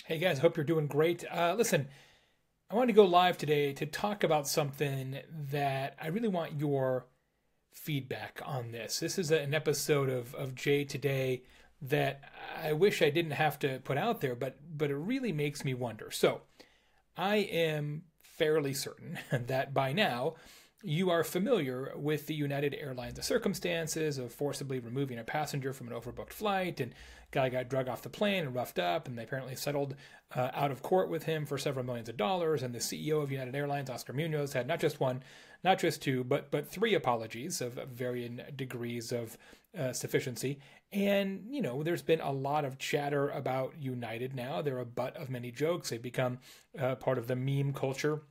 Hey guys, hope you're doing great. Listen, I wanted to go live today to talk about something that I really want your feedback on this. This is an episode of Jay Today that I wish I didn't have to put out there, but it really makes me wonder. So I am fairly certain that by now you are familiar with the United Airlines circumstances of forcibly removing a passenger from an overbooked flight, and guy got drug off the plane and roughed up, and they apparently settled out of court with him for several millions of dollars. And the CEO of United Airlines, Oscar Munoz, had not just one, not just two, but three apologies of varying degrees of sufficiency. And, you know, there's been a lot of chatter about United now. They're a butt of many jokes. They've become part of the meme culture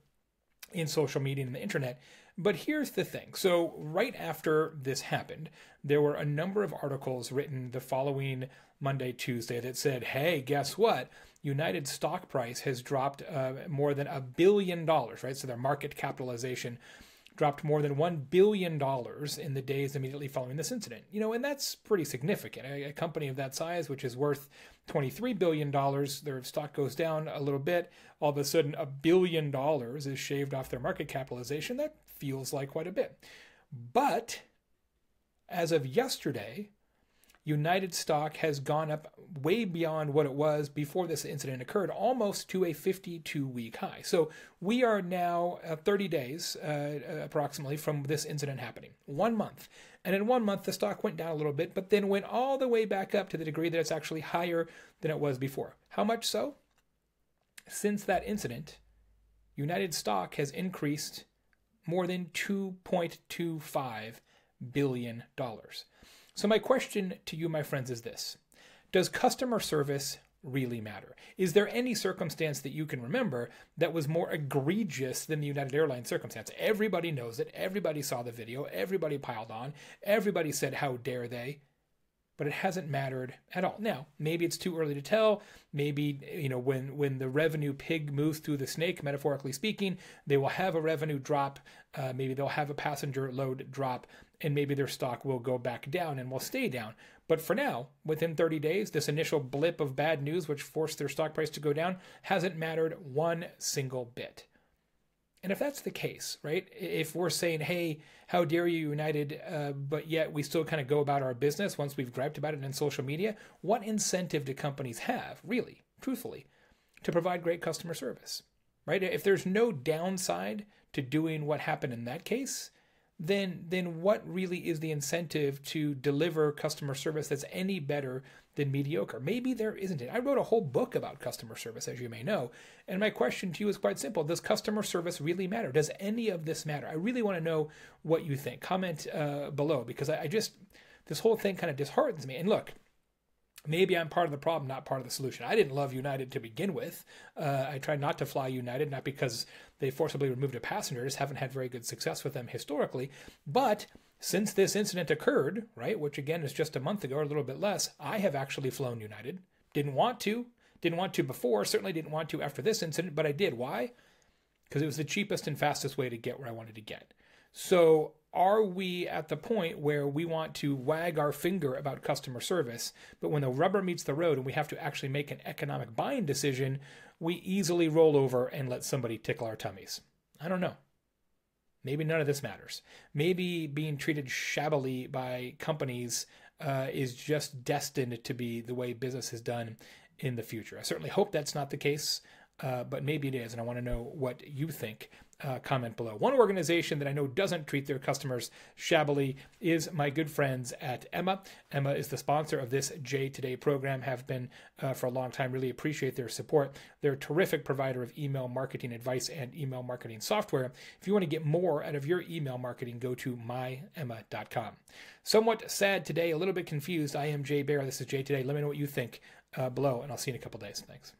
in social media and the internet. But here's the thing. So right after this happened, there were a number of articles written the following Monday, Tuesday that said, hey, guess what? United's stock price has dropped more than $1 billion, right? So their market capitalization dropped more than $1 billion in the days immediately following this incident. You know, and that's pretty significant. A company of that size, which is worth $23 billion, their stock goes down a little bit. All of a sudden, $1 billion is shaved off their market capitalization. That feels like quite a bit. But as of yesterday, United stock has gone up way beyond what it was before this incident occurred, almost to a 52-week high. So we are now 30 days approximately from this incident happening, 1 month. And in 1 month, the stock went down a little bit, but then went all the way back up to the degree that it's actually higher than it was before. How much so? Since that incident, United stock has increased more than $2.25 billion. So my question to you, my friends, is this. Does customer service really matter? Is there any circumstance that you can remember that was more egregious than the United Airlines circumstance? Everybody knows it. Everybody saw the video. Everybody piled on. Everybody said, how dare they? But it hasn't mattered at all. Now, maybe it's too early to tell. Maybe, you know, when the revenue pig moves through the snake, metaphorically speaking, they will have a revenue drop. Maybe they'll have a passenger load drop, and maybe their stock will go back down and will stay down. But for now, within 30 days, this initial blip of bad news, which forced their stock price to go down, hasn't mattered one single bit. And if that's the case, right, if we're saying, hey, how dare you, United, but yet we still kind of go about our business once we've griped about it in social media, what incentive do companies have, really, truthfully, to provide great customer service, right? If there's no downside to doing what happened in that case, then what really is the incentive to deliver customer service that's any better than mediocre? Maybe there isn't it. I wrote a whole book about customer service, as you may know, and my question to you is quite simple. Does customer service really matter? Does any of this matter? I really want to know what you think. Comment below, because I just, this whole thing kind of disheartens me. And look, maybe I'm part of the problem, not part of the solution. I didn't love United to begin with. I tried not to fly United, not because they forcibly removed a passenger. Just haven't had very good success with them historically. But since this incident occurred, right, which again is just a month ago or a little bit less, I have actually flown United. Didn't want to. Didn't want to before. Certainly didn't want to after this incident, but I did. Why? Because it was the cheapest and fastest way to get where I wanted to get. So are we at the point where we want to wag our finger about customer service, but when the rubber meets the road and we have to actually make an economic buying decision, we easily roll over and let somebody tickle our tummies? I don't know. Maybe none of this matters. Maybe being treated shabbily by companies is just destined to be the way business is done in the future. I certainly hope that's not the case, but maybe it is, and I want to know what you think. Comment below. One organization that I know doesn't treat their customers shabbily is my good friends at Emma. Emma is the sponsor of this Jay Today program, have been for a long time. Really appreciate their support. They're a terrific provider of email marketing advice and email marketing software. If you want to get more out of your email marketing, go to myemma.com. Somewhat sad today, a little bit confused. I am Jay Baer. This is Jay Today. Let me know what you think below, and I'll see you in a couple days. Thanks.